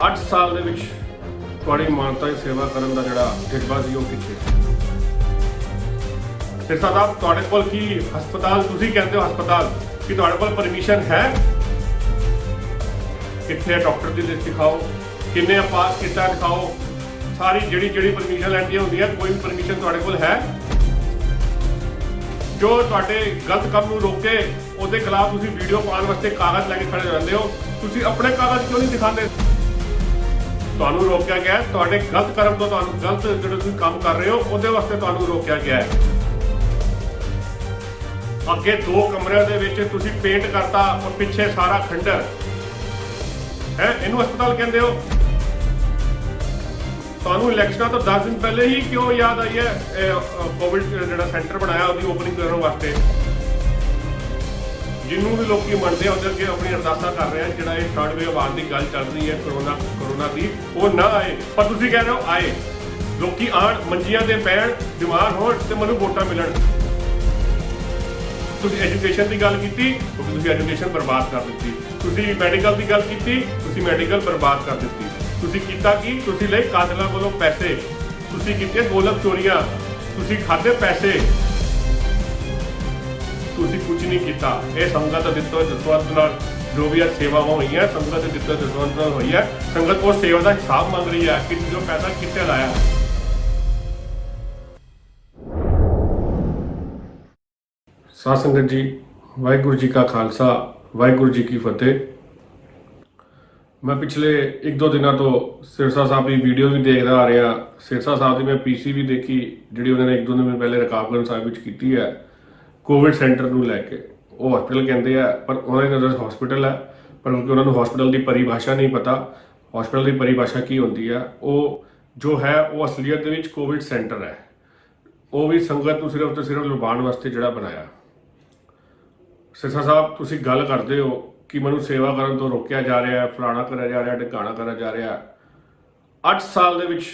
8 ਸਾਲ ਦੇ ਵਿੱਚ ਤੁਹਾਡੀ ਮਾਨਤਾ ਦੀ ਸੇਵਾ ਕਰਨ ਦਾ ਜਿਹੜਾ ਜਜ਼ਬਾ ਸੀ ਉਹ ਕਿੱਥੇ ਸੀ? ਸਿਰਸਾ ਸਾਹਿਬ, ਤੁਹਾਡੇ ਕੋਲ ਕੀ ਹਸਪਤਾਲ, ਤੁਸੀਂ ਕਹਿੰਦੇ ਹੋ ਹਸਪਤਾਲ, ਕਿ ਤੁਹਾਡੇ ਕੋਲ ਪਰਮਿਸ਼ਨ ਹੈ? ਕਿੱਥੇ ਹੈ ਡਾਕਟਰ ਦੀ ਲਿਸਟ ਦਿਖਾਓ, ਕਿੰਨੇ ਪਾਸ ਕੀਤਾ ਦਿਖਾਓ, ਸਾਰੀ ਜਿਹੜੀ ਪਰਮਿਸ਼ਨ ਲੈਂਦੀਆਂ ਹੁੰਦੀਆਂ, ਕੋਈ ਵੀ ਪਰਮਿਸ਼ਨ ਤੁਹਾਡੇ ਕੋਲ ਹੈ? ਜੋ ਤੁਹਾਡੇ ਗਲਤ ਕੰਮ ਨੂੰ ਰੋਕੇ ਉਹਦੇ ਖਿਲਾਫ ਤੁਸੀਂ ਵੀਡੀਓ ਪਾਉਣ ਵਾਸਤੇ ਕਾਗਜ਼ ਲੈ ਕੇ ਖੜੇ ਰਹਿੰਦੇ ਹੋ, ਤੁਸੀਂ ਆਪਣੇ ਕਾਗਜ਼ ਕਿਉਂ ਨਹੀਂ ਦਿਖਾਉਂਦੇ? ਤੁਹਾਨੂੰ ਰੋਕਿਆ ਗਿਆ ਤੁਹਾਡੇ ਗਲਤ ਕਰਮ ਤੋਂ, ਤੁਹਾਨੂੰ ਗਲਤ ਜਿਹੜੇ ਤੁਸੀਂ ਕੰਮ ਕਰ ਰਹੇ ਹੋ ਉਹਦੇ ਵਾਸਤੇ ਤੁਹਾਨੂੰ ਰੋਕਿਆ ਗਿਆ ਹੈ। ਅੱਗੇ 2 ਕਮਰਿਆਂ ਦੇ ਵਿੱਚ ਤੁਸੀਂ ਪੇਂਟ ਕਰਤਾ ਔਰ ਪਿੱਛੇ ਸਾਰਾ ਖੰਡਰ ਹੈ, ਇਹਨੂੰ ਹਸਪਤਾਲ ਕਹਿੰਦੇ ਹੋ? ਤੁਹਾਨੂੰ ਇਲੈਕਸ਼ਨਾਂ ਤੋਂ 10 ਦਿਨ ਪਹਿਲੇ ਹੀ ਕਿਉਂ ਯਾਦ ਆਈ ਹੈ ਕੋਵਿਡ ਜਿਹੜਾ ਸੈਂਟਰ ਬਣਾਇਆ ਉਹਦੀ ਓਪਨਿੰਗ ਕਰਨ ਵਾਸਤੇ? ਜਿਹਨੂੰ ਵੀ ਲੋਕੀ ਮੰਨਦੇ ਆ ਉਹਦੇ ਅੱਗੇ ਆਪਣੀ ਅਰਦਾਸਾਂ ਕਰ ਰਹੇ ਆ, ਜਿਹੜਾ ਇਹ ਥਰਡ ਵੇਵ ਆਉਣ ਦੀ ਗੱਲ ਚੱਲ ਰਹੀ ਹੈ ਕਰੋਨਾ ਦੀ, ਉਹ ਨਾ ਆਏ, ਪਰ ਤੁਸੀਂ ਕਹਿ ਰਹੇ ਹੋ ਆਏ। ਲੋਕੀ ਆਣ, ਮੰਜੀਆਂ ਤੇ ਪੈਣ, ਬਿਮਾਰ ਹੋਣ ਤੇ ਮੈਨੂੰ ਵੋਟਾਂ ਮਿਲਣ। ਤੁਸੀਂ ਐਜੂਕੇਸ਼ਨ ਦੀ ਗੱਲ ਕੀਤੀ, ਤੁਸੀਂ ਐਜੂਕੇਸ਼ਨ ਬਰਬਾਦ ਕਰ ਦਿੱਤੀ। ਤੁਸੀਂ ਮੈਡੀਕਲ ਦੀ ਗੱਲ ਕੀਤੀ, ਤੁਸੀਂ ਮੈਡੀਕਲ ਬਰਬਾਦ ਕਰ ਦਿੱਤੀ। ਤੁਸੀਂ ਕੀਤਾ ਕੀ? ਤੁਸੀਂ ਲਈ ਕਾਤਲਾਂ ਕੋਲੋਂ ਪੈਸੇ, ਤੁਸੀਂ ਕੀਤੇ ਗੋਲਕ ਚੋਰੀਆਂ, ਤੁਸੀਂ ਖਾਦੇ ਪੈਸੇ, ਤੁਸੀਂ ਕੁਝ ਨਹੀਂ ਕੀਤਾ। ਇਹ ਸੰਗਤ ਦਿੱਤੋ ਜਸਵੰਤ ਨਾਲ ਜੋ ਵੀ ਸੇਵਾਵਾਂ ਹੋਈਆਂ, ਸੰਗਤ ਦਿੱਤੋ ਜਸਵੰਤ ਨਾਲ ਹੋਈ ਹੈ। ਸੰਗਤ ਉਹ ਸੇਵਾ ਦਾ ਹਿਸਾਬ ਮੰਗ ਰਹੀ ਹੈ ਕਿ ਜੋ ਪੈਸਾ ਕਿੱਥੇ ਲਾਇਆ। ਸਾਧ ਸੰਗਤ ਜੀ, ਵਾਹਿਗੁਰੂ ਜੀ ਕਾ ਖਾਲਸਾ, ਵਾਹਿਗੁਰੂ ਜੀ ਕੀ ਫਤਿਹ। ਮੈਂ ਪਿਛਲੇ 1-2 ਦਿਨਾਂ ਤੋਂ ਸਿਰਸਾ ਸਾਹਿਬ ਦੀ ਵੀਡੀਓ ਵੀ ਦੇਖਦਾ ਆ ਰਿਹਾ। ਸਿਰਸਾ ਸਾਹਿਬ ਦੀ ਮੈਂ ਪੀਸੀ ਵੀ ਦੇਖੀ, ਜਿਹੜੀ ਉਹਨਾਂ ਨੇ 1-2 ਦਿਨ ਪਹਿਲੇ ਰਕਾਬਗੰਜ ਸਾਹਿਬ ਵਿੱਚ ਕੀਤੀ ਹੈ ਕੋਵਿਡ ਸੈਂਟਰ ਨੂੰ ਲੈ ਕੇ। ਉਹ ਹਸਪੀਟਲ ਕਹਿੰਦੇ ਆ, ਪਰ ਉਹਨਾਂ ਦੀ ਨਜ਼ਰ ਹਸਪੀਟਲ ਹੈ, ਪਰ ਕਿਉਂਕਿ ਉਹਨਾਂ ਨੂੰ ਹਸਪੀਟਲ ਦੀ ਪਰਿਭਾਸ਼ਾ ਨਹੀਂ ਪਤਾ। ਹਸਪੀਟਲ ਦੀ ਪਰਿਭਾਸ਼ਾ ਕੀ ਹੁੰਦੀ ਹੈ? ਉਹ ਜੋ ਹੈ ਉਹ ਅਸਲੀਅਤ ਦੇ ਵਿੱਚ ਕੋਵਿਡ ਸੈਂਟਰ ਹੈ। ਉਹ ਵੀ ਸੰਗਤ ਨੂੰ ਸਿਰਫ ਤੇ ਸਿਰਫ ਲੁਭਾਉਣ ਵਾਸਤੇ ਜਿਹੜਾ ਬਣਾਇਆ। ਸਿਰਸਾ ਸਾਹਿਬ, ਤੁਸੀਂ ਗੱਲ ਕਰਦੇ ਹੋ ਕਿ ਮੈਨੂੰ ਸੇਵਾ ਕਰਨ ਤੋਂ ਰੋਕਿਆ ਜਾ ਰਿਹਾ, ਫਲਾਣਾ ਕਰਿਆ ਜਾ ਰਿਹਾ, ਢਿਕਾਣਾ ਕਰਿਆ ਜਾ ਰਿਹਾ। 8 ਸਾਲ ਦੇ ਵਿੱਚ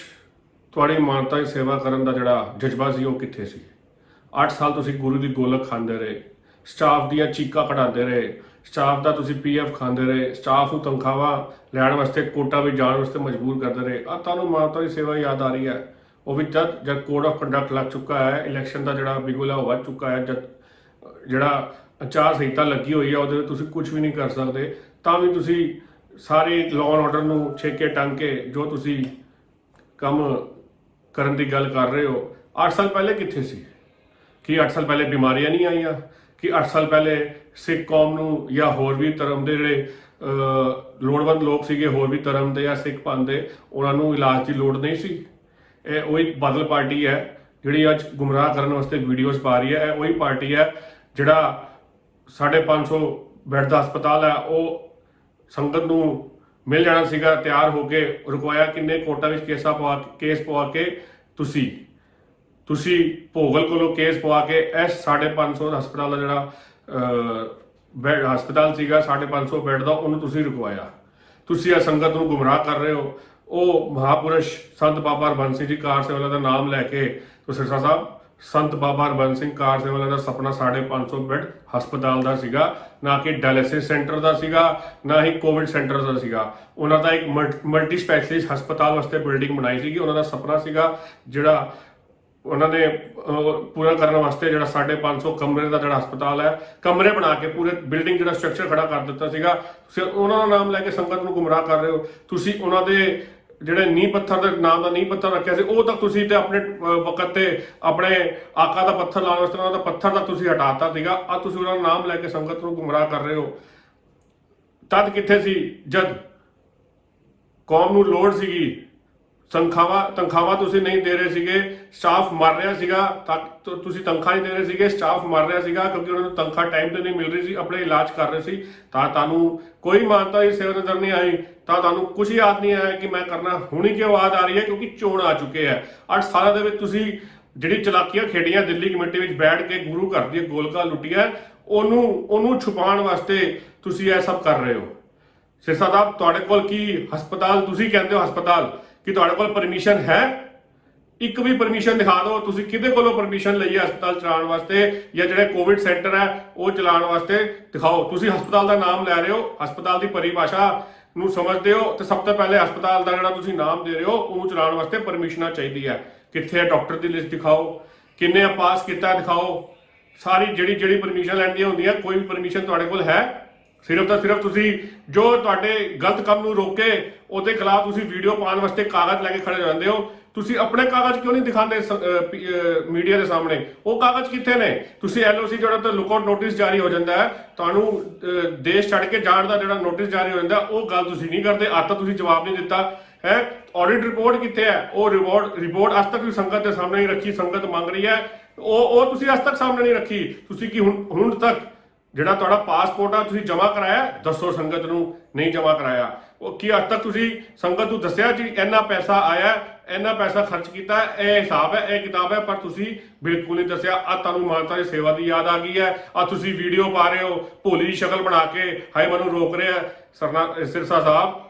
ਤੁਹਾਡੀ ਮਾਨਤਾ ਦੀ ਸੇਵਾ ਕਰਨ ਦਾ ਜਿਹੜਾ ਜਜ਼ਬਾ ਸੀ ਉਹ ਕਿੱਥੇ ਸੀ? 8 ਸਾਲ ਤੁਸੀਂ ਗੁਰੂ ਦੀ ਗੋਲਕ ਖਾਂਦੇ ਰਹੇ, ਸਟਾਫ ਦੀਆਂ ਚੀਕਾਂ ਕਢਾਉਂਦੇ ਰਹੇ, ਸਟਾਫ ਦਾ ਤੁਸੀਂ PF ਖਾਂਦੇ ਰਹੇ, ਸਟਾਫ ਨੂੰ ਤਨਖਾਹਾਂ ਲੈਣ ਵਾਸਤੇ ਕੋਟਾ ਵਿੱਚ ਜਾਣ ਵਾਸਤੇ ਮਜਬੂਰ ਕਰਦੇ ਰਹੇ। ਆ ਤੁਹਾਨੂੰ ਮਾਨਤਾ ਦੀ ਸੇਵਾ ਯਾਦ ਆ ਰਹੀ ਹੈ? ਉਹ ਵੀ ਜਦ ਕੋਡ ਆਫ ਕੰਡਕਟ ਲੱਗ ਚੁੱਕਾ ਹੈ, ਇਲੈਕਸ਼ਨ ਦਾ ਜਿਹੜਾ ਬਿਗੁਲ ਹੈ ਉਹ ਵੱਧ ਚੁੱਕਾ ਹੈ, ਜਦ ਜਿਹੜਾ ਆਚਾਰ ਸੰਹਿਤਾ ਲੱਗੀ ਹੋਈ ਹੈ ਉਹਦੇ ਵਿੱਚ ਤੁਸੀਂ ਕੁਝ ਵੀ ਨਹੀਂ ਕਰ ਸਕਦੇ, ਤਾਂ ਵੀ ਤੁਸੀਂ ਸਾਰੇ ਲਾਅ ਐਂਡ ਆਰਡਰ ਨੂੰ ਛੇਕੇ ਟੰਗ ਕੇ ਜੋ ਤੁਸੀਂ ਕੰਮ ਕਰਨ ਦੀ ਗੱਲ ਕਰ ਰਹੇ ਹੋ। 8 ਸਾਲ ਪਹਿਲੇ ਕਿੱਥੇ ਸੀ? ਕਿ 8 ਸਾਲ ਪਹਿਲੇ ਬਿਮਾਰੀਆਂ ਨਹੀਂ ਆਈਆਂ? ਕਿ 8 ਸਾਲ ਪਹਿਲੇ ਸਿੱਖ ਕੌਮ ਨੂੰ ਜਾਂ ਹੋਰ ਵੀ ਧਰਮ ਦੇ ਜਿਹੜੇ ਲੋੜਵੰਦ ਲੋਕ ਸੀਗੇ, ਹੋਰ ਵੀ ਧਰਮ ਦੇ ਜਾਂ ਸਿੱਖ ਪੰਥ ਦੇ, ਉਹਨਾਂ ਨੂੰ ਇਲਾਜ ਦੀ ਲੋੜ ਨਹੀਂ ਸੀ? ਇਹ ਉਹੀ ਬਾਦਲ ਪਾਰਟੀ ਹੈ ਜਿਹੜੀ ਅੱਜ ਗੁੰਮਰਾਹ ਕਰਨ ਵਾਸਤੇ ਵੀਡੀਓਜ਼ ਪਾ ਰਹੀ ਹੈ। ਇਹ ਉਹੀ ਪਾਰਟੀ ਹੈ ਜਿਹੜਾ 550 ਬੈੱਡ ਦਾ ਹਸਪਤਾਲ ਹੈ ਉਹ ਸੰਗਤ ਨੂੰ ਮਿਲ ਜਾਣਾ ਸੀਗਾ, ਤਿਆਰ ਹੋ ਕੇ ਰੁਕਵਾਇਆ ਕਿੰਨੇ ਕੋਰਟਾਂ ਵਿੱਚ ਕੇਸ ਪਵਾ ਕੇ ਤੁਸੀਂ ਭੋਗਲ ਕੋਲੋਂ ਕੇਸ ਪਵਾ ਕੇ ਇਸ 550 ਹਸਪਤਾਲ ਦਾ ਜਿਹੜਾ ਬੈੱਡ ਹਸਪਤਾਲ ਸੀਗਾ 550 ਬੈੱਡ ਦਾ, ਉਹਨੂੰ ਤੁਸੀਂ ਰੁਕਵਾਇਆ। ਤੁਸੀਂ ਇਹ ਸੰਗਤ ਨੂੰ ਗੁੰਮਰਾਹ ਕਰ ਰਹੇ ਹੋ। ਉਹ ਮਹਾਪੁਰਸ਼ ਸੰਤ ਬਾਬਾ ਹਰਬੰਸ ਸਿੰਘ ਜੀ ਕਾਰ ਸੇਵਾ ਦਾ ਨਾਮ ਲੈ ਕੇ, ਸਿਰਸਾ ਸਾਹਿਬ, ਸੰਤ ਬਾਬਾ ਹਰਬੰਸ ਸਿੰਘ ਕਾਰ ਸੇਵਾ ਦਾ ਸੁਪਨਾ 550 ਬੈੱਡ ਹਸਪਤਾਲ ਦਾ ਸੀਗਾ, ਨਾ ਕਿ ਡਾਇਲਿਸਿਸ ਸੈਂਟਰ ਦਾ ਸੀਗਾ, ਨਾ ਹੀ ਕੋਵਿਡ ਸੈਂਟਰ ਦਾ ਸੀਗਾ। ਉਹਨਾਂ ਦਾ ਇੱਕ ਮਲਟੀ ਸਪੈਸ਼ਲਿਸਟ ਹਸਪਤਾਲ ਵਾਸਤੇ ਬਿਲਡਿੰਗ ਬਣਾਈ ਸੀਗੀ। ਉਹਨਾਂ ਦਾ ਸੁਪਨਾ ਸੀਗਾ ਜਿਹੜਾ ਉਹਨਾਂ ਨੇ ਪੂਰਾ ਕਰਨ ਵਾਸਤੇ, ਜਿਹੜਾ 550 ਕਮਰੇ ਦਾ ਜਿਹੜਾ ਹਸਪਤਾਲ ਹੈ, ਕਮਰੇ ਬਣਾ ਕੇ ਪੂਰੇ ਬਿਲਡਿੰਗ ਜਿਹੜਾ ਸਟਰਕਚਰ ਖੜਾ ਕਰ ਦਿੱਤਾ ਸੀਗਾ। ਤੁਸੀਂ ਉਹਨਾਂ ਦਾ ਨਾਮ ਲੈ ਕੇ ਸੰਗਤ ਨੂੰ ਗੁੰਮਰਾਹ ਕਰ ਰਹੇ ਹੋ। ਤੁਸੀਂ ਉਹਨਾਂ ਦੇ ਜਿਹੜੇ ਨੀਂਹ ਪੱਥਰ ਦੇ ਨਾਮ ਦਾ ਨੀਂਹ ਪੱਥਰ ਰੱਖਿਆ ਸੀ, ਉਹ ਤਾਂ ਤੁਸੀਂ ਤੇ ਆਪਣੇ ਵਕਤ ਤੇ ਆਪਣੇ ਆਕਾ ਦਾ ਪੱਥਰ ਲਾਉਣ ਵਾਸਤੇ ਉਹਨਾਂ ਦਾ ਪੱਥਰ ਤਾਂ ਤੁਸੀਂ ਹਟਾਤਾ ਸੀਗਾ। ਆ ਤੁਸੀਂ ਉਹਨਾਂ ਦਾ ਨਾਮ ਲੈ ਕੇ ਸੰਗਤ ਨੂੰ ਗੁੰਮਰਾਹ ਕਰ ਰਹੇ ਹੋ। ਤਦ ਕਿੱਥੇ ਸੀ ਜਦ ਕੌਮ ਨੂੰ ਲੋੜ ਸੀਗੀ? ਤਨਖਾਹਾਂ ਤੁਸੀਂ ਨਹੀਂ ਦੇ ਰਹੇ ਸੀਗੇ, ਸਟਾਫ ਮਰ ਰਿਹਾ ਸੀਗਾ, ਤਾਂ ਤੁਸੀਂ ਤਨਖਾਹ ਨਹੀਂ ਦੇ ਰਹੇ ਸੀਗੇ, ਸਟਾਫ ਮਰ ਰਿਹਾ ਸੀਗਾ ਕਿਉਂਕਿ ਉਹਨਾਂ ਨੂੰ ਤਨਖਾਹ ਟਾਈਮ ਤੇ ਨਹੀਂ ਮਿਲ ਰਹੀ ਸੀ, ਆਪਣੇ ਇਲਾਜ ਕਰ ਰਹੇ ਸੀ। ਤਾਂ ਤੁਹਾਨੂੰ ਕੋਈ ਮਾਨਤਾ ਦੀ ਸੇਵਾ ਨਜ਼ਰ ਨਹੀਂ ਆਈ, ਤਾਂ ਤੁਹਾਨੂੰ ਕੁਝ ਯਾਦ ਨਹੀਂ ਆਇਆ ਕਿ ਮੈਂ ਕਰਨਾ। ਹੁਣੀ ਕਿਉਂ ਯਾਦ ਆ ਰਹੀ ਹੈ? ਕਿਉਂਕਿ ਚੋਣ ਆ ਚੁੱਕੇ ਹੈ। 8 ਸਾਲਾਂ ਦੇ ਵਿੱਚ ਤੁਸੀਂ ਜਿਹੜੀ ਚਲਾਕੀਆਂ ਖੇਡੀਆਂ, ਦਿੱਲੀ ਕਮੇਟੀ ਵਿੱਚ ਬੈਠ ਕੇ ਗੁਰੂ ਘਰ ਦੀਆਂ ਗੋਲਕਾਂ ਲੁੱਟੀਆਂ, ਉਹਨੂੰ ਛੁਪਾਉਣ ਵਾਸਤੇ ਤੁਸੀਂ ਇਹ ਸਭ ਕਰ ਰਹੇ ਹੋ। ਸਿਰਸਾ ਸਾਹਿਬ, ਤੁਹਾਡੇ ਕੋਲ ਕੀ ਹਸਪਤਾਲ, ਤੁਸੀਂ ਕਹਿੰਦੇ ਹੋ ਹਸਪਤਾਲ, ਕਿ ਤੁਹਾਡੇ ਕੋਲ ਪਰਮਿਸ਼ਨ ਹੈ? ਇੱਕ ਵੀ ਪਰਮਿਸ਼ਨ ਦਿਖਾ ਦਿਓ। ਤੁਸੀਂ ਕਿਹਦੇ ਕੋਲੋਂ ਪਰਮਿਸ਼ਨ ਲਈ ਹੈ ਹਸਪਤਾਲ ਚਲਾਉਣ ਵਾਸਤੇ, ਜਾਂ ਜਿਹੜੇ ਕੋਵਿਡ ਸੈਂਟਰ ਹੈ ਉਹ ਚਲਾਉਣ ਵਾਸਤੇ ਦਿਖਾਓ। ਤੁਸੀਂ ਹਸਪਤਾਲ ਦਾ ਨਾਮ ਲੈ ਰਹੇ ਹੋ, ਹਸਪਤਾਲ ਦੀ ਪਰਿਭਾਸ਼ਾ ਨੂੰ ਸਮਝਦੇ ਹੋ ਤੇ ਸਭ ਤੋਂ ਪਹਿਲੇ ਹਸਪਤਾਲ ਦਾ ਜਿਹੜਾ ਤੁਸੀਂ ਨਾਮ ਦੇ ਰਹੇ ਹੋ ਉਹਨੂੰ ਚਲਾਉਣ ਵਾਸਤੇ ਪਰਮਿਸ਼ਨਾਂ ਚਾਹੀਦੀ ਹੈ। ਕਿੱਥੇ ਹੈ ਡਾਕਟਰ ਦੀ ਲਿਸਟ ਦਿਖਾਓ, ਕਿੰਨੇ ਪਾਸ ਕੀਤਾ ਦਿਖਾਓ, ਸਾਰੀ ਜਿਹੜੀ ਪਰਮਿਸ਼ਨ ਲੈਣ ਦੀਆਂ ਹੁੰਦੀਆਂ ਕੋਈ ਵੀ ਪਰਮਿਸ਼ਨ ਤੁਹਾਡੇ ਕੋਲ ਹੈ? ਸਿਰਫ ਤਾਂ ਸਿਰਫ ਤੁਸੀਂ ਜੋ ਤੁਹਾਡੇ ਗਲਤ ਕੰਮ ਨੂੰ ਰੋਕੇ ਉਹਦੇ ਖਿਲਾਫ ਤੁਸੀਂ ਵੀਡੀਓ ਪਾਉਣ ਵਾਸਤੇ ਕਾਗਜ਼ ਲੈ ਕੇ ਖੜੇ ਹੋ ਜਾਂਦੇ ਹੋ। ਤੁਸੀਂ ਆਪਣੇ ਕਾਗਜ਼ ਕਿਉਂ ਨਹੀਂ ਦਿਖਾਉਂਦੇ ਮੀਡੀਆ ਦੇ ਸਾਹਮਣੇ? ਉਹ ਕਾਗਜ਼ ਕਿੱਥੇ ਨੇ? ਤੁਸੀਂ LOC ਜਿਹੜਾ ਤਾਂ ਲੁਕਆਊਟ ਨੋਟਿਸ ਜਾਰੀ ਹੋ ਜਾਂਦਾ ਹੈ, ਤੁਹਾਨੂੰ ਦੇਸ਼ ਛੱਡ ਕੇ ਜਾਣ ਦਾ ਜਿਹੜਾ ਨੋਟਿਸ ਜਾਰੀ ਹੋ ਜਾਂਦਾ, ਉਹ ਗੱਲ ਤੁਸੀਂ ਨਹੀਂ ਕਰਦੇ। ਅੱਜ ਤੱਕ ਤੁਸੀਂ ਜਵਾਬ ਨਹੀਂ ਦਿੱਤਾ ਹੈ। ਆਡਿਟ ਰਿਪੋਰਟ ਕਿੱਥੇ ਹੈ? ਉਹ ਰਿਪੋਰਟ ਅੱਜ ਤੱਕ ਤੁਸੀਂ ਸੰਗਤ ਦੇ ਸਾਹਮਣੇ ਨਹੀਂ ਰੱਖੀ। ਸੰਗਤ ਮੰਗ ਰਹੀ ਹੈ, ਉਹ ਤੁਸੀਂ ਅੱਜ ਤੱਕ ਸਾਹਮਣੇ ਨਹੀਂ ਰੱਖੀ। ਤੁਸੀਂ ਕੀ ਹੁਣ ਤੱਕ ਜਿਹੜਾ ਤੁਹਾਡਾ ਪਾਸਪੋਰਟ ਆ ਤੁਸੀਂ ਜਮ੍ਹਾਂ ਕਰਾਇਆ? ਦੱਸੋ ਸੰਗਤ ਨੂੰ ਨਹੀਂ ਜਮ੍ਹਾਂ ਕਰਾਇਆ। ਉਹ ਕੀ ਅੱਜ ਤੱਕ ਤੁਸੀਂ ਸੰਗਤ ਨੂੰ ਦੱਸਿਆ ਜੀ ਇੰਨਾ ਪੈਸਾ ਆਇਆ, ਇੰਨਾ ਪੈਸਾ ਖਰਚ ਕੀਤਾ, ਇਹ ਹਿਸਾਬ ਹੈ, ਇਹ ਕਿਤਾਬ ਹੈ? ਪਰ ਤੁਸੀਂ ਬਿਲਕੁਲ ਨਹੀਂ ਦੱਸਿਆ। ਅੱਜ ਤੁਹਾਨੂੰ ਮਾਨਤਾ ਦੀ ਸੇਵਾ ਦੀ ਯਾਦ ਆ ਗਈ ਹੈ। ਅੱਜ ਤੁਸੀਂ ਵੀਡੀਓ ਪਾ ਰਹੇ ਹੋ ਭੋਲੀ ਦੀ ਸ਼ਕਲ ਬਣਾ ਕੇ, ਹਾਏ ਮੈਨੂੰ ਰੋਕ ਰਿਹਾ ਸਿਰਸਾ ਸਾਹਿਬ।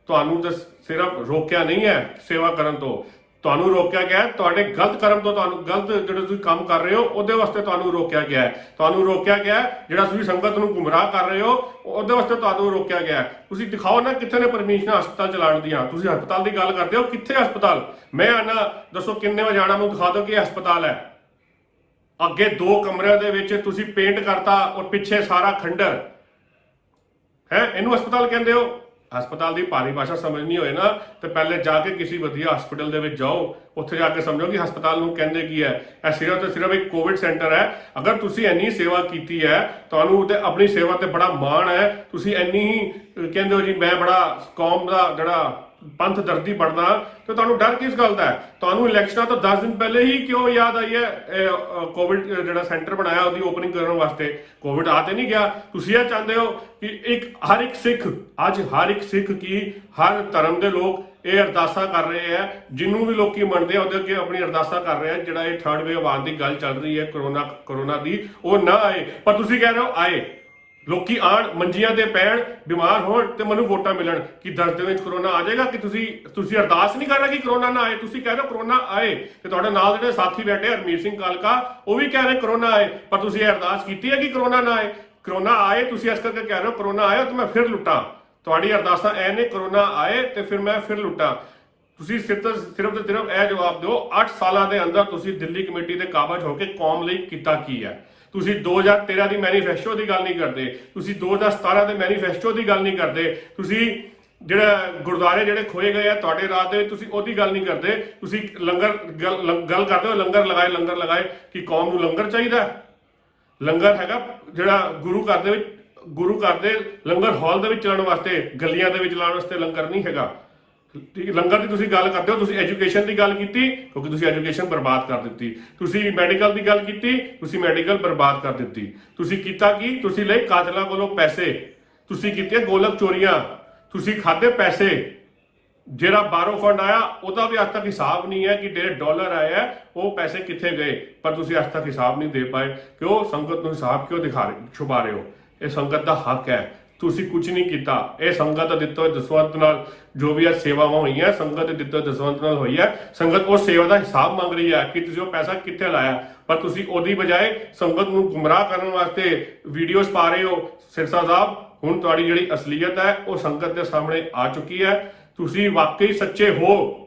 ਤੁਹਾਨੂੰ ਤਾਂ ਸਿਰਫ ਰੋਕਿਆ ਨਹੀਂ ਹੈ ਸੇਵਾ ਕਰਨ ਤੋਂ, ਤੁਹਾਨੂੰ ਰੋਕਿਆ ਗਿਆ ਤੁਹਾਡੇ ਗਲਤ ਕਰਮ ਤੋਂ। ਤੁਹਾਨੂੰ ਗਲਤ ਜਿਹੜੇ ਤੁਸੀਂ ਕੰਮ ਕਰ ਰਹੇ ਹੋ ਉਹਦੇ ਵਾਸਤੇ ਤੁਹਾਨੂੰ ਰੋਕਿਆ ਗਿਆ ਹੈ। ਤੁਹਾਨੂੰ ਰੋਕਿਆ ਗਿਆ ਜਿਹੜਾ ਤੁਸੀਂ ਸੰਗਤ ਨੂੰ ਗੁੰਮਰਾਹ ਕਰ ਰਹੇ ਹੋ ਉਹਦੇ ਵਾਸਤੇ ਤੁਹਾਨੂੰ ਰੋਕਿਆ ਗਿਆ। ਤੁਸੀਂ ਦਿਖਾਓ ਨਾ ਕਿੱਥੇ ਨੇ ਪਰਮਿਸ਼ਨਾਂ ਹਸਪਤਾਲ ਚਲਾਉਣ ਦੀਆਂ। ਤੁਸੀਂ ਹਸਪਤਾਲ ਦੀ ਗੱਲ ਕਰਦੇ ਹੋ, ਕਿੱਥੇ ਹਸਪਤਾਲ? ਮੈਂ ਆਣਾ, ਦੱਸੋ ਕਿੰਨੇ ਵਜੇ ਆਣਾ, ਮੈਨੂੰ ਦਿਖਾ ਦਿਓ ਕਿ ਹਸਪਤਾਲ ਹੈ। ਅੱਗੇ 2 ਕਮਰਿਆਂ ਦੇ ਵਿੱਚ ਤੁਸੀਂ ਪੇਂਟ ਕਰਤਾ ਔਰ ਪਿੱਛੇ ਸਾਰਾ ਖੰਡਰ ਹੈ, ਇਹਨੂੰ ਹਸਪਤਾਲ ਕਹਿੰਦੇ ਹੋ? ਹਸਪਤਾਲ ਦੀ ਭਾਰੀ ਭਾਸ਼ਾ ਸਮਝਣੀ ਹੋਏ ਨਾ ਤੇ ਪਹਿਲੇ ਜਾ ਕੇ ਕਿਸੇ ਵਧੀਆ ਹਸਪੀਟਲ ਦੇ ਵਿੱਚ ਜਾਓ, ਉੱਥੇ ਜਾ ਕੇ ਸਮਝੋ ਕਿ ਹਸਪਤਾਲ ਨੂੰ ਕਹਿੰਦੇ ਕੀ ਹੈ। ਇਹ ਸਿਰਫ ਤੇ ਸਿਰਫ ਇੱਕ ਕੋਵਿਡ ਸੈਂਟਰ ਹੈ। ਅਗਰ ਤੁਸੀਂ ਇੰਨੀ ਸੇਵਾ ਕੀਤੀ ਹੈ, ਤੁਹਾਨੂੰ ਤੇ ਆਪਣੀ ਸੇਵਾ ਤੇ ਬੜਾ ਮਾਣ ਹੈ, ਤੁਸੀਂ ਇੰਨੀ ਹੀ ਕਹਿੰਦੇ ਹੋ ਜੀ ਮੈਂ ਬੜਾ ਕੌਮ ਦਾ ਜਿਹੜਾ ਪੰਥ ਦਰਦੀ ਬਣਦਾ, ਤੇ ਤੁਹਾਨੂੰ ਡਰ ਕਿਸ ਗੱਲ ਦਾ ਹੈ? ਤੁਹਾਨੂੰ ਇਲੈਕਸ਼ਨਾਂ ਤੋਂ 10 ਦਿਨ ਪਹਿਲੇ ਹੀ ਕਿਉਂ ਯਾਦ ਆਈ ਹੈ ਕੋਵਿਡ ਜਿਹੜਾ ਸੈਂਟਰ ਬਣਾਇਆ ਉਹਦੀ ਓਪਨਿੰਗ ਕਰਨ ਵਾਸਤੇ? ਕੋਵਿਡ ਆ ਤੇ ਨਹੀਂ ਗਿਆ। ਤੁਸੀਂ ਇਹ ਚਾਹੁੰਦੇ ਹੋ ਕਿ ਹਰ ਇੱਕ ਸਿੱਖ ਕੀ ਹਰ ਧਰਮ ਦੇ ਲੋਕ ਇਹ ਅਰਦਾਸਾਂ ਕਰ ਰਹੇ ਹੈ, ਜਿਹਨੂੰ ਵੀ ਲੋਕੀ ਮੰਨਦੇ ਆ ਉਹਦੇ ਅੱਗੇ ਆਪਣੀ ਅਰਦਾਸਾਂ ਕਰ ਰਹੇ ਆ ਜਿਹੜਾ ਇਹ ਥਰਡ ਵੇਵ ਆਉਣ ਦੀ ਗੱਲ ਚੱਲ ਰਹੀ ਹੈ ਕਰੋਨਾ ਦੀ, ਉਹ ਨਾ ਆਏ। ਪਰ ਤੁਸੀਂ ਕਹਿ ਰਹੇ ਹੋ ਆਏ। ਲੋਕੀ ਆਣ, ਮੰਜੀਆਂ ਤੇ ਪੈਣ, ਬਿਮਾਰ ਹੋਣ ਤੇ ਮੈਨੂੰ ਵੋਟਾਂ ਮਿਲਣ। ਕਿ 10 ਦਿਨ ਵਿੱਚ ਕਰੋਨਾ ਆ ਜਾਏਗਾ? ਕਿ ਤੁਸੀਂ ਅਰਦਾਸ ਨਹੀਂ ਕਰ ਰਹੇ ਕਿ ਕਰੋਨਾ ਨਾ ਆਏ? ਤੁਸੀਂ ਕਹਿ ਰਹੇ ਹੋ ਕਰੋਨਾ ਆਏ, ਤੇ ਤੁਹਾਡੇ ਨਾਲ ਜਿਹੜੇ ਸਾਥੀ ਬੈਠੇ ਹਰਮੀਤ ਸਿੰਘ ਕਾਲਕਾ ਉਹ ਵੀ ਕਹਿ ਰਹੇ ਕਰੋਨਾ ਆਏ। ਪਰ ਤੁਸੀਂ ਇਹ ਅਰਦਾਸ ਕੀਤੀ ਹੈ ਕਿ ਕਰੋਨਾ ਨਾ ਆਏ? ਕਰੋਨਾ ਆਏ ਤੁਸੀਂ ਇਸ ਕਰਕੇ ਕਹਿ ਰਹੇ ਹੋ ਕਰੋਨਾ ਆਇਆ ਤੇ ਮੈਂ ਫਿਰ ਲੁੱਟਾਂ। ਤੁਹਾਡੀ ਅਰਦਾਸਾਂ ਐ ਨੇ ਕਰੋਨਾ ਆਏ ਤੇ ਫਿਰ ਮੈਂ ਫਿਰ ਲੁੱਟਾਂ। ਤੁਸੀਂ ਸਿਰਫ ਇਹ ਜਵਾਬ ਦਿਓ, 8 ਸਾਲਾਂ ਦੇ ਅੰਦਰ ਤੁਸੀਂ ਦਿੱਲੀ ਕਮੇਟੀ ਦੇ ਕਾਬਜ ਹੋ ਕੇ ਕੌਮ ਲਈ ਕੀਤਾ ਕੀ ਹੈ? ਤੁਸੀਂ 2013 ਦੀ ਮੈਨੀਫੈਸਟੋ ਦੀ ਗੱਲ ਨਹੀਂ ਕਰਦੇ, ਤੁਸੀਂ 2017 ਦੇ ਮੈਨੀਫੈਸਟੋ ਦੀ ਗੱਲ ਨਹੀਂ ਕਰਦੇ, ਤੁਸੀਂ ਜਿਹੜਾ ਗੁਰਦੁਆਰੇ ਜਿਹੜੇ ਖੋਏ ਗਏ ਆ ਤੁਹਾਡੇ ਰਾਤ ਦੇ, ਤੁਸੀਂ ਉਹਦੀ ਗੱਲ ਨਹੀਂ ਕਰਦੇ। ਤੁਸੀਂ ਲੰਗਰ ਗੱਲ ਕਰਦੇ ਹੋ ਲੰਗਰ ਲਗਾਏ ਕਿ ਕੌਮ ਨੂੰ ਲੰਗਰ ਚਾਹੀਦਾ। ਲੰਗਰ ਹੈਗਾ ਜਿਹੜਾ ਗੁਰੂ ਘਰ ਦੇ ਲੰਗਰ ਹਾਲ ਦੇ ਵਿੱਚ ਚੱਲਣ ਵਾਸਤੇ, ਗਲੀਆਂ ਦੇ ਵਿੱਚ ਲਾਉਣ ਵਾਸਤੇ ਲੰਗਰ ਨਹੀਂ ਹੈਗਾ। ਲੰਗਰ ਦੀ ਤੁਸੀਂ ਗੱਲ ਕਰਦੇ ਹੋ। ਤੁਸੀਂ ਐਜੂਕੇਸ਼ਨ ਦੀ ਗੱਲ ਕੀਤੀ ਕਿਉਂਕਿ ਤੁਸੀਂ ਐਜੂਕੇਸ਼ਨ ਬਰਬਾਦ ਕਰ ਦਿੱਤੀ। ਤੁਸੀਂ ਮੈਡੀਕਲ ਦੀ ਗੱਲ ਕੀਤੀ, ਤੁਸੀਂ ਮੈਡੀਕਲ ਬਰਬਾਦ ਕਰ ਦਿੱਤੀ। ਤੁਸੀਂ ਕੀਤਾ ਕੀ? ਤੁਸੀਂ ਲਏ ਕਾਤਲਾਂ ਕੋਲੋਂ ਪੈਸੇ, ਤੁਸੀਂ ਕੀਤੀਆਂ ਗੋਲਕ ਚੋਰੀਆਂ, ਤੁਸੀਂ ਖਾਦੇ ਪੈਸੇ। ਜਿਹੜਾ ਬਾਹਰੋਂ ਫੰਡ ਆਇਆ ਉਹਦਾ ਵੀ ਅੱਜ ਤੱਕ ਹਿਸਾਬ ਨਹੀਂ ਹੈ ਕਿ ਜਿਹੜੇ ਡਾਲਰ ਆਏ ਆ ਉਹ ਪੈਸੇ ਕਿੱਥੇ ਗਏ। ਪਰ ਤੁਸੀਂ ਅੱਜ ਤੱਕ ਹਿਸਾਬ ਨਹੀਂ ਦੇ ਪਾਏ। ਕਿਉਂ? ਸੰਗਤ ਨੂੰ ਹਿਸਾਬ ਕਿਉਂ ਛੁਪਾ ਰਹੇ ਹੋ? ਇਹ ਸੰਗਤ ਦਾ ਹੱਕ ਹੈ। ਤੁਸੀਂ ਕੁਝ ਨਹੀਂ ਕੀਤਾ। ਇਹ ਸੰਗਤ ਦੇ ਦਿੱਤੇ ਹੋਏ ਦਸਵੰਧ ਨਾਲ ਜੋ ਵੀ ਇਹ ਸੇਵਾਵਾਂ ਹੋਈਆਂ, ਸੰਗਤ ਦੇ ਦਿੱਤੇ ਹੋਏ ਦਸਵੰਧ ਨਾਲ ਹੋਈ ਹੈ। ਸੰਗਤ ਉਸ ਸੇਵਾ ਦਾ ਹਿਸਾਬ ਮੰਗ ਰਹੀ ਹੈ ਕਿ ਤੁਸੀਂ ਉਹ ਪੈਸਾ ਕਿੱਥੇ ਲਾਇਆ। ਪਰ ਤੁਸੀਂ ਉਹਦੀ ਬਜਾਏ ਸੰਗਤ ਨੂੰ ਗੁੰਮਰਾਹ ਕਰਨ ਵਾਸਤੇ ਵੀਡੀਓਜ਼ ਪਾ ਰਹੇ ਹੋ। ਸਿਰਸਾ ਸਾਹਿਬ, ਹੁਣ ਤੁਹਾਡੀ ਜਿਹੜੀ ਅਸਲੀਅਤ ਹੈ ਉਹ ਸੰਗਤ ਦੇ ਸਾਹਮਣੇ ਆ ਚੁੱਕੀ ਹੈ। ਤੁਸੀਂ ਵਾਕਈ ਸੱਚੇ ਹੋ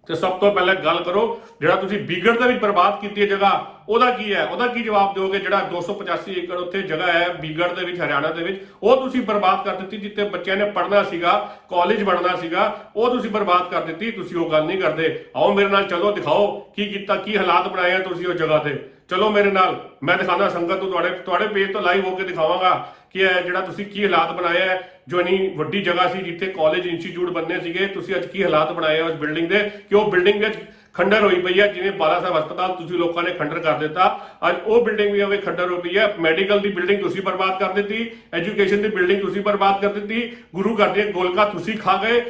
ਤੇ ਸਭ ਤੋਂ ਪਹਿਲਾਂ ਗੱਲ ਕਰੋ ਜਿਹੜਾ ਤੁਸੀਂ ਬੀਗੜ ਦੇ ਵਿੱਚ ਬਰਬਾਦ ਕੀਤੀ ਹੈ ਜਗ੍ਹਾ, ਉਹਦਾ ਕੀ ਹੈ? ਉਹਦਾ ਕੀ ਜਵਾਬ ਦਿਓਗੇ? ਜਿਹੜਾ 285 ਏਕੜ ਉੱਥੇ ਜਗ੍ਹਾ ਹੈ ਬੀਗੜ ਦੇ ਵਿੱਚ, ਹਰਿਆਣਾ ਦੇ ਵਿੱਚ, ਉਹ ਤੁਸੀਂ ਬਰਬਾਦ ਕਰ ਦਿੱਤੀ। ਜਿੱਥੇ ਬੱਚਿਆਂ ਨੇ ਪੜ੍ਹਨਾ ਸੀਗਾ, ਕਾਲਜ ਬਣਨਾ ਸੀਗਾ, ਉਹ ਤੁਸੀਂ ਬਰਬਾਦ ਕਰ ਦਿੱਤੀ। ਤੁਸੀਂ ਉਹ ਗੱਲ ਨਹੀਂ ਕਰਦੇ। ਆਓ ਮੇਰੇ ਨਾਲ ਚਲੋ, ਦਿਖਾਓ ਕੀ ਕੀਤਾ, ਕੀ ਹਾਲਾਤ ਬਣਾਏ ਆ ਤੁਸੀਂ ਉਹ ਜਗ੍ਹਾ ਤੇ। ਚਲੋ ਮੇਰੇ ਨਾਲ, ਮੈਂ ਦਿਖਾਣਾ ਸੰਗਤ ਨੂੰ, ਤੁਹਾਡੇ ਪੇਜ ਤੋਂ ਲਾਈਵ ਹੋ ਕੇ ਦਿਖਾਵਾਂਗਾ ਕਿ ਇਹ ਜਿਹੜਾ ਤੁਸੀਂ ਕੀ ਹਾਲਾਤ ਬਣਾਏ ਆ। ਜੋ ਇੰਨੀ ਵੱਡੀ ਜਗ੍ਹਾ ਸੀ ਜਿੱਥੇ ਕਾਲਜ ਇੰਸਟੀਚਿਊਟ ਬਣਨੇ ਸੀਗੇ, ਤੁਸੀਂ ਅੱਜ ਕੀ ਹਾਲਾਤ ਬਣਾਏ ਆ ਉਸ ਬਿਲਡਿੰਗ ਦੇ ਕਿ ਉਹ ਬਿਲਡਿੰਗ ਵਿੱਚ ਖੰਡਰ ਹੋਈ ਪਈ ਹੈ। ਜਿਵੇਂ ਬਾਲਾ ਸਾਹਿਬ ਹਸਪਤਾਲ ਤੁਸੀਂ ਲੋਕਾਂ ਨੇ ਖੰਡਰ ਕਰ ਦਿੱਤਾ, ਅੱਜ ਉਹ ਬਿਲਡਿੰਗ ਵੀ ਹੋਵੇ ਖੰਡਰ ਹੋ ਪਈ ਹੈ। ਮੈਡੀਕਲ ਦੀ ਬਿਲਡਿੰਗ ਤੁਸੀਂ ਬਰਬਾਦ ਕਰ ਦਿੱਤੀ, ਐਜੂਕੇਸ਼ਨ ਦੀ ਬਿਲਡਿੰਗ ਤੁਸੀਂ ਬਰਬਾਦ ਕਰ ਦਿੱਤੀ, ਗੁਰੂ ਘਰ ਦੀਆਂ ਗੋਲਕਾਂ ਤੁਸੀਂ ਖਾ ਗਏ,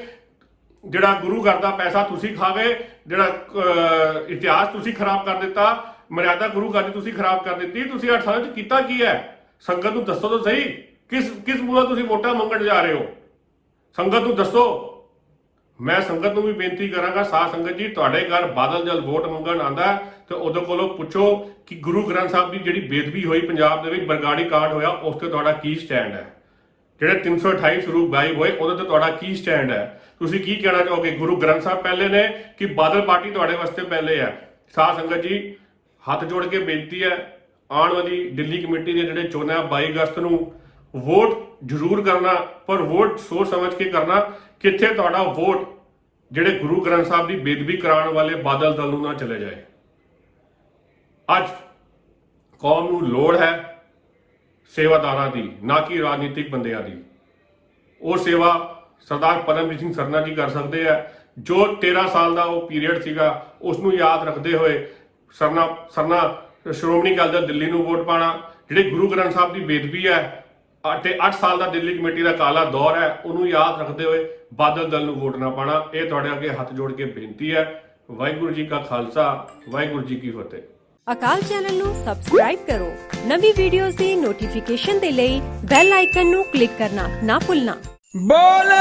ਜਿਹੜਾ ਗੁਰੂ ਘਰ ਦਾ ਪੈਸਾ ਤੁਸੀਂ ਖਾ ਗਏ, ਜਿਹੜਾ ਇਤਿਹਾਸ ਤੁਸੀਂ ਖਰਾਬ ਕਰ ਦਿੱਤਾ, ਮਰਿਆਦਾ ਗੁਰੂ ਘਰ ਦੀ ਤੁਸੀਂ ਖਰਾਬ ਕਰ ਦਿੱਤੀ। ਤੁਸੀਂ 8 ਸਾਲਾਂ 'ਚ ਕੀਤਾ ਕੀ ਹੈ? ਸੰਗਤ ਨੂੰ ਦੱਸੋ ਤਾਂ ਸਹੀ, ਕਿਸ ਮੂਲਾਂ ਤੁਸੀਂ ਵੋਟਾਂ ਮੰਗਣ ਜਾ ਰਹੇ ਹੋ? ਸੰਗਤ ਨੂੰ ਦੱਸੋ। ਮੈਂ ਸੰਗਤ ਨੂੰ ਵੀ ਬੇਨਤੀ ਕਰਾਂਗਾ, ਸਾਧ ਸੰਗਤ ਜੀ, ਤੁਹਾਡੇ ਘਰ ਬਾਦਲ ਜਲ ਵੋਟ ਮੰਗਣ ਆਂਦਾ ਤੇ ਉਹਦੇ ਕੋਲੋਂ ਪੁੱਛੋ ਕਿ ਗੁਰੂ ਗ੍ਰੰਥ ਸਾਹਿਬ ਦੀ ਜਿਹੜੀ ਬੇਦਬੀ ਹੋਈ ਪੰਜਾਬ ਦੇ ਵਿੱਚ, ਬਰਗਾੜੀ ਕਾਂਡ ਹੋਇਆ, ਉਸ ਤੇ ਤੁਹਾਡਾ ਕੀ ਸਟੈਂਡ ਹੈ। ਜਿਹੜੇ 328 ਸਰੂਪ ਗਾਇਬ ਹੋਏ ਉਹਦੇ ਤੇ ਤੁਹਾਡਾ ਕੀ ਸਟੈਂਡ ਹੈ? ਤੁਸੀਂ ਕੀ ਕਹਿਣਾ ਚਾਹੋਗੇ? ਗੁਰੂ ਗ੍ਰੰਥ ਸਾਹਿਬ ਪਹਿਲੇ ਨੇ ਕਿ ਬਾਦਲ ਪਾਰਟੀ ਤੁਹਾਡੇ ਵਾਸਤੇ ਪਹਿਲੇ ਹੈ? ਸਾਧ ਸੰਗਤ ਜੀ, ਹੱਥ ਜੋੜ ਕੇ ਬੇਨਤੀ ਹੈ, ਆਉਣ ਵਾਲੀ ਦਿੱਲੀ ਕਮੇਟੀ ਦੇ ਜਿਹੜੇ ਚੋਣਾਂ 22 ਅਗਸਤ ਨੂੰ ਵੋਟ ਜ਼ਰੂਰ ਕਰਨਾ, ਪਰ ਵੋਟ ਸੋਚ ਸਮਝ ਕੇ ਕਰਨਾ। ਕਿੱਥੇ ਤੁਹਾਡਾ ਵੋਟ ਜਿਹੜੇ ਗੁਰੂ ਗ੍ਰੰਥ ਸਾਹਿਬ ਦੀ ਬੇਦਬੀ ਕਰਾਉਣ ਵਾਲੇ ਬਾਦਲ ਦਲ ਨੂੰ ਨਾ ਚਲੇ ਜਾਏ। ਅੱਜ ਕੌਮ ਨੂੰ ਲੋੜ ਹੈ ਸੇਵਾਦਾਰਾਂ ਦੀ, ਨਾ ਕਿ ਰਾਜਨੀਤਿਕ ਬੰਦਿਆਂ ਦੀ। ਉਹ ਸੇਵਾ ਸਰਦਾਰ ਪਰਮਜੀਤ ਸਿੰਘ ਸਰਨਾ ਜੀ ਕਰ ਸਕਦੇ ਆ। ਜੋ 13 ਸਾਲ ਦਾ ਉਹ ਪੀਰੀਅਡ ਸੀਗਾ, ਉਸ ਨੂੰ ਯਾਦ ਰੱਖਦੇ ਹੋਏ ਸਰਨਾ ਸ਼੍ਰੋਮਣੀ ਅਕਾਲੀ ਦਲ ਦਿੱਲੀ ਨੂੰ ਵੋਟ ਪਾਣਾ। ਜਿਹੜੇ ਗੁਰੂ ਗ੍ਰੰਥ ਸਾਹਿਬ ਦੀ ਬੇਦਬੀ ਹੈ ਤੇ 8 ਸਾਲ ਦਾ ਦਿੱਲੀ ਕਮੇਟੀ ਦਾ ਕਾਲਾ ਦੌਰ ਹੈ, ਉਹਨੂੰ ਯਾਦ ਰੱਖਦੇ ਹੋਏ ਬਾਦਲ ਦਲ ਨੂੰ ਵੋਟ ਨਾ ਪਾਣਾ। ਇਹ ਤੁਹਾਡੇ ਅੱਗੇ ਹੱਥ ਜੋੜ ਕੇ ਬੇਨਤੀ ਹੈ। ਵਾਹਿਗੁਰੂ ਜੀ ਕਾ ਖਾਲਸਾ, ਵਾਹਿਗੁਰੂ ਜੀ ਕੀ ਫਤਿਹ। ਅਕਾਲ ਚੈਨਲ ਨੂੰ ਸਬਸਕ੍ਰਾਈਬ ਕਰੋ। ਨਵੀਂ ਵੀਡੀਓਜ਼ ਦੀ ਨੋਟੀਫਿਕੇਸ਼ਨ ਦੇ ਲਈ ਬੈਲ ਆਈਕਨ ਨੂੰ ਕਲਿੱਕ ਕਰਨਾ ਨਾ ਭੁੱਲਣਾ। ਬੋਲੇ